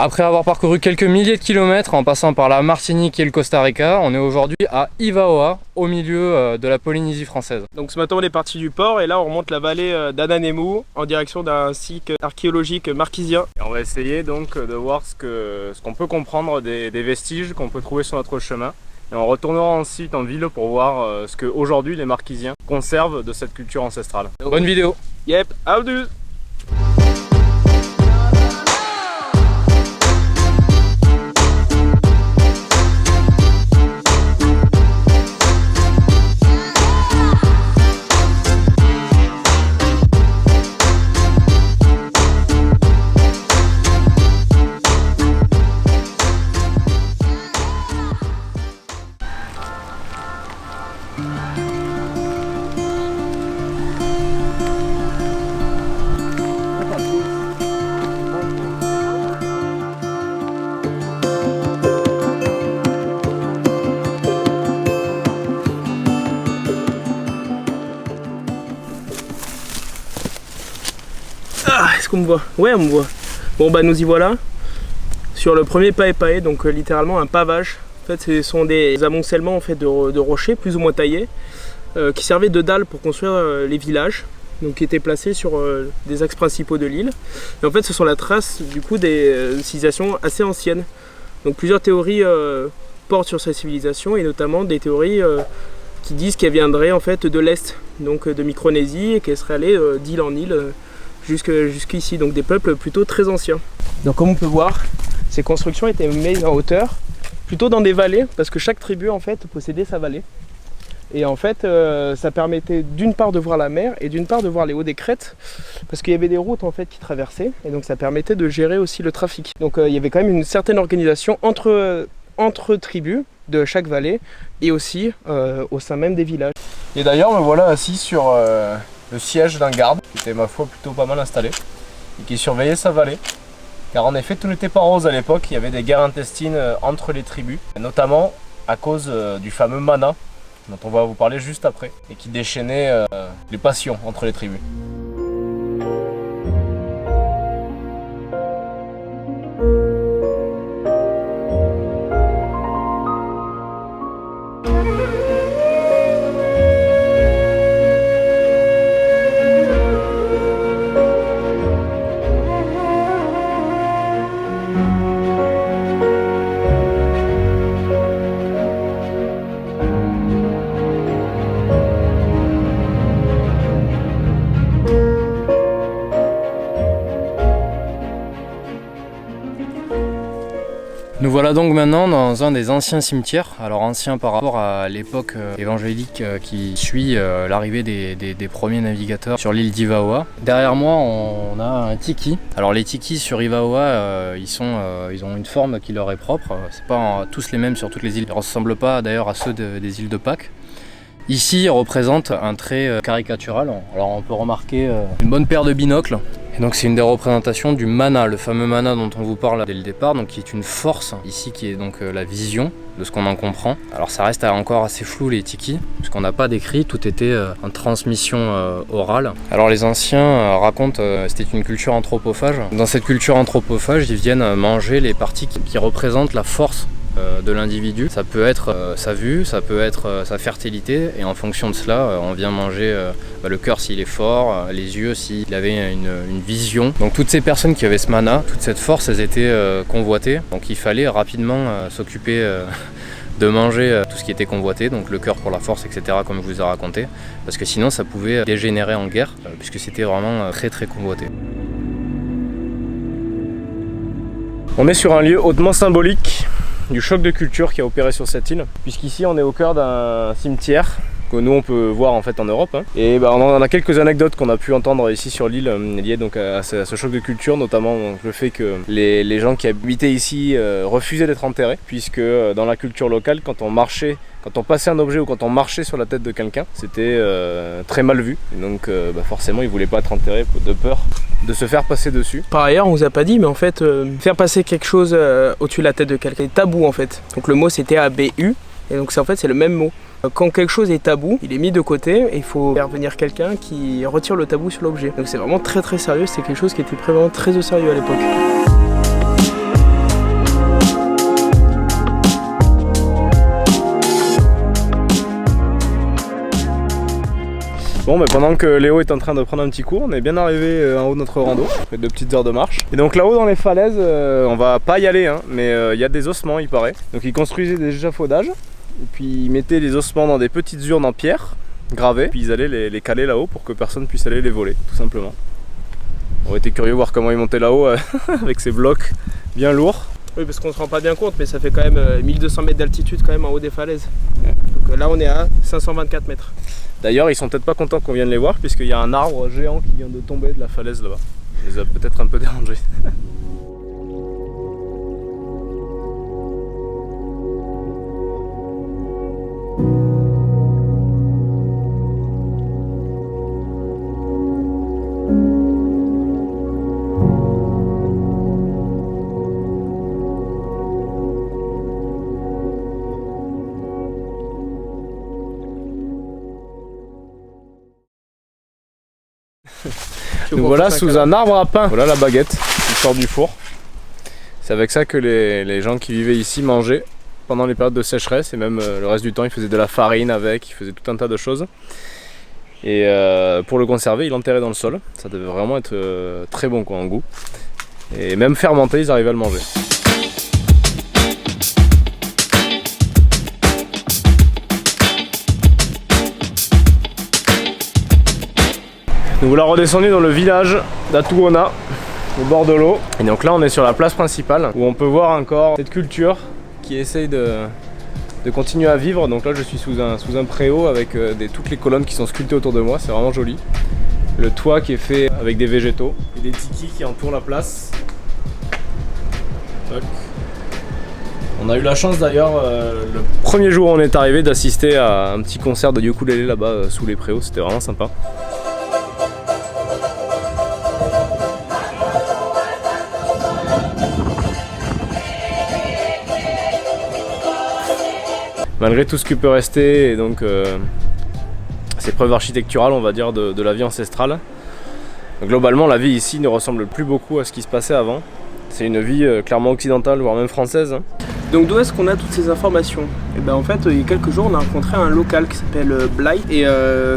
Après avoir parcouru quelques milliers de kilomètres en passant par la Martinique et le Costa Rica, on est aujourd'hui à Ivaoa, au milieu de la Polynésie française. Donc ce matin on est parti du port et là on remonte la vallée d'Ananémou en direction d'un site archéologique marquisien. Et on va essayer donc de voir ce qu'on peut comprendre des vestiges qu'on peut trouver sur notre chemin. Et on retournera ensuite en ville pour voir ce qu'aujourd'hui les Marquisiens conservent de cette culture ancestrale. Bonne vidéo. Yep, houdoe. Est-ce qu'on me voit? Ouais, on me voit. Bon bah nous y voilà sur le premier paé, donc littéralement un pavage. En fait ce sont des amoncellements en fait, de rochers plus ou moins taillés qui servaient de dalles pour construire les villages, donc qui étaient placés sur des axes principaux de l'île. Et en fait ce sont la trace du coup des civilisations assez anciennes. Donc plusieurs théories portent sur ces civilisations et notamment des théories qui disent qu'elles viendraient en fait de l'Est, donc de Micronésie, et qu'elles seraient allées d'île en île jusqu'ici, donc des peuples plutôt très anciens. Donc comme on peut voir, ces constructions étaient mises en hauteur, plutôt dans des vallées, parce que chaque tribu en fait possédait sa vallée. Et en fait ça permettait d'une part de voir la mer et d'une part de voir les hauts des crêtes, parce qu'il y avait des routes en fait qui traversaient, et donc ça permettait de gérer aussi le trafic. Donc il y avait quand même une certaine organisation entre tribus de chaque vallée et aussi au sein même des villages. Et d'ailleurs me voilà assis sur le siège d'un garde, qui était ma foi plutôt pas mal installé, et qui surveillait sa vallée. Car en effet tout n'était pas rose à l'époque, il y avait des guerres intestines entre les tribus, notamment à cause du fameux mana, dont on va vous parler juste après, et qui déchaînait les passions entre les tribus. Nous voilà donc maintenant dans un des anciens cimetières, alors ancien par rapport à l'époque évangélique qui suit l'arrivée des premiers navigateurs sur l'île d'Ivaoa. Derrière moi on a un tiki. Alors les tikis sur Ivaoa ils ont une forme qui leur est propre, c'est pas tous les mêmes sur toutes les îles, ils ne ressemblent pas d'ailleurs à ceux des îles de Pâques. Ici ils représentent un trait caricatural, alors on peut remarquer une bonne paire de binocles. Et donc c'est une des représentations du mana, le fameux mana dont on vous parle dès le départ, donc qui est une force ici qui est donc la vision de ce qu'on en comprend. Alors ça reste encore assez flou les tikis, puisqu'on n'a pas d'écrit, tout était en transmission orale. Alors les anciens racontent c'était une culture anthropophage. Dans cette culture anthropophage, ils viennent manger les parties qui représentent la force de l'individu. Ça peut être sa vue, ça peut être sa fertilité, et en fonction de cela on vient manger le cœur s'il est fort, les yeux s'il avait une vision. Donc toutes ces personnes qui avaient ce mana, toute cette force, elles étaient convoitées, donc il fallait rapidement s'occuper de manger tout ce qui était convoité, donc le cœur pour la force, etc., comme je vous ai raconté, parce que sinon ça pouvait dégénérer en guerre, puisque c'était vraiment très convoité. On est sur un lieu hautement symbolique du choc de culture qui a opéré sur cette île, puisqu'ici on est au cœur d'un cimetière que nous on peut voir en fait en Europe, hein. Et bah, on en a quelques anecdotes qu'on a pu entendre ici sur l'île liées donc à ce choc de culture, notamment donc, le fait que les gens qui habitaient ici refusaient d'être enterrés, puisque dans la culture locale, quand on passait un objet ou quand on marchait sur la tête de quelqu'un, c'était très mal vu, et donc forcément ils voulaient pas être enterrés de peur de se faire passer dessus. Par ailleurs, on vous a pas dit, mais en fait, faire passer quelque chose au-dessus de la tête de quelqu'un est tabou en fait. Donc le mot c'était ABU, et donc en fait c'est le même mot. Quand quelque chose est tabou, il est mis de côté et il faut faire venir quelqu'un qui retire le tabou sur l'objet. Donc c'est vraiment très sérieux, c'est quelque chose qui était vraiment très au sérieux à l'époque. Bon, mais pendant que Léo est en train de prendre un petit cours, on est bien arrivé en haut de notre rando, après 2 petites heures de marche. Et donc là-haut dans les falaises, on va pas y aller, hein, mais il y a des ossements il paraît. Donc ils construisaient des échafaudages, et puis ils mettaient les ossements dans des petites urnes en pierre, gravées, puis ils allaient les caler là-haut pour que personne puisse aller les voler, tout simplement. On était curieux de voir comment ils montaient là-haut avec ces blocs bien lourds. Oui, parce qu'on se rend pas bien compte, mais ça fait quand même 1200 mètres d'altitude quand même en haut des falaises. Donc là on est à 524 mètres. D'ailleurs ils sont peut-être pas contents qu'on vienne les voir puisqu'il y a un arbre géant qui vient de tomber de la falaise là-bas. Ça les a peut-être un peu dérangés. Nous voilà sous un arbre à pain. Voilà la baguette qui sort du four. C'est avec ça que les gens qui vivaient ici mangeaient pendant les périodes de sécheresse et même le reste du temps ils faisaient de la farine avec, ils faisaient tout un tas de choses. Et pour le conserver, ils l'enterraient dans le sol. Ça devait vraiment être très bon quoi, en goût. Et même fermenté, ils arrivaient à le manger. Nous voilà redescendus dans le village d'Atuona, au bord de l'eau. Et donc là on est sur la place principale où on peut voir encore cette culture qui essaye de continuer à vivre. Donc là je suis sous un préau avec toutes les colonnes qui sont sculptées autour de moi, c'est vraiment joli. Le toit qui est fait avec des végétaux et des tikis qui entourent la place. Toc. On a eu la chance d'ailleurs le premier jour où on est arrivé d'assister à un petit concert de ukulélé là-bas sous les préaux, c'était vraiment sympa. Malgré tout ce qui peut rester et donc ces preuves architecturales on va dire de la vie ancestrale, globalement la vie ici ne ressemble plus beaucoup à ce qui se passait avant. C'est une vie clairement occidentale voire même française. Donc d'où est-ce qu'on a toutes ces informations? Et ben en fait il y a quelques jours on a rencontré un local qui s'appelle Blythe et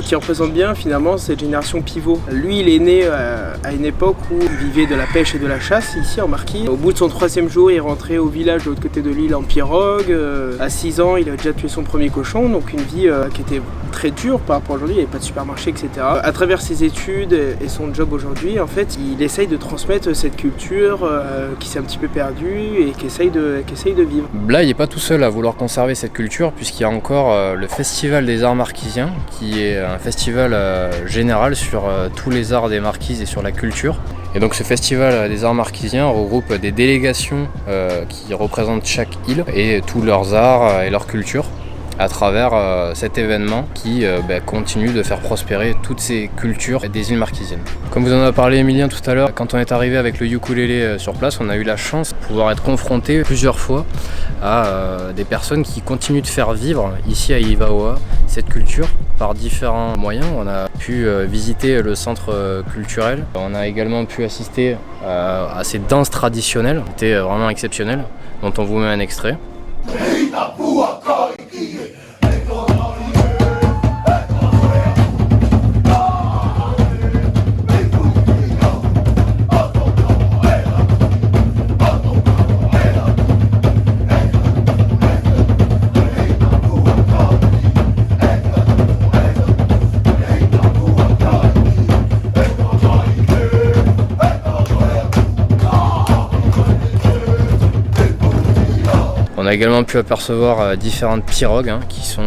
qui représente bien finalement cette génération pivot. Lui il est né à une époque où il vivait de la pêche et de la chasse ici en Marquis. Au bout de son 3e jour il est rentré au village de l'autre côté de l'île en pirogue. À 6 ans il a déjà tué son premier cochon, donc une vie qui était très dure par rapport à aujourd'hui, il n'y avait pas de supermarché etc. À travers ses études et son job aujourd'hui en fait il essaye de transmettre cette culture qui s'est un petit peu perdue et qui essaye de vivre. Blythe n'est pas tout seul à vouloir conserver cette culture puisqu'il y a encore le Festival des Arts Marquisiens qui est un festival général sur tous les arts des Marquises et sur la culture. Et donc ce festival des arts marquisiens regroupe des délégations qui représentent chaque île et tous leurs arts et leur culture à travers cet événement qui continue de faire prospérer toutes ces cultures des îles marquisiennes. Comme vous en avez parlé Emilien tout à l'heure, quand on est arrivé avec le ukulélé sur place, on a eu la chance de pouvoir être confronté plusieurs fois à des personnes qui continuent de faire vivre ici à Ivaoa cette culture par différents moyens. On a pu visiter le centre culturel, on a également pu assister à ces danses traditionnelles, c'était vraiment exceptionnel, dont on vous met un extrait. On a également pu apercevoir différentes pirogues qui sont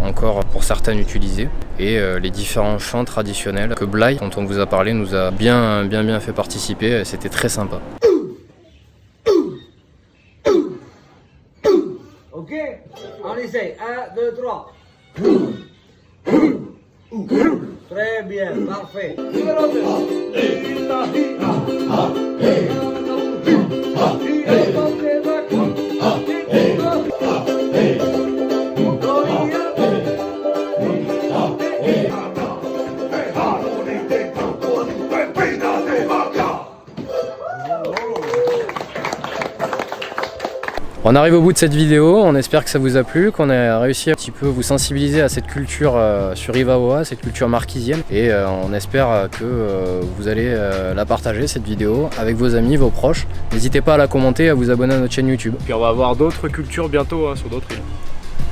encore pour certaines utilisées et les différents chants traditionnels que Blythe, dont on vous a parlé, nous a bien fait participer, c'était très sympa. Ok, on essaye, 1, 2, 3. Très bien, parfait. On arrive au bout de cette vidéo, on espère que ça vous a plu, qu'on a réussi un petit peu vous sensibiliser à cette culture sur Ivaoa, cette culture marquisienne, et on espère que vous allez la partager cette vidéo avec vos amis, vos proches. N'hésitez pas à la commenter et à vous abonner à notre chaîne YouTube. Puis on va avoir d'autres cultures bientôt sur d'autres îles.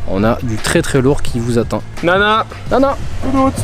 On a du très très lourd qui vous attend. Nana. Nana. Tout doute.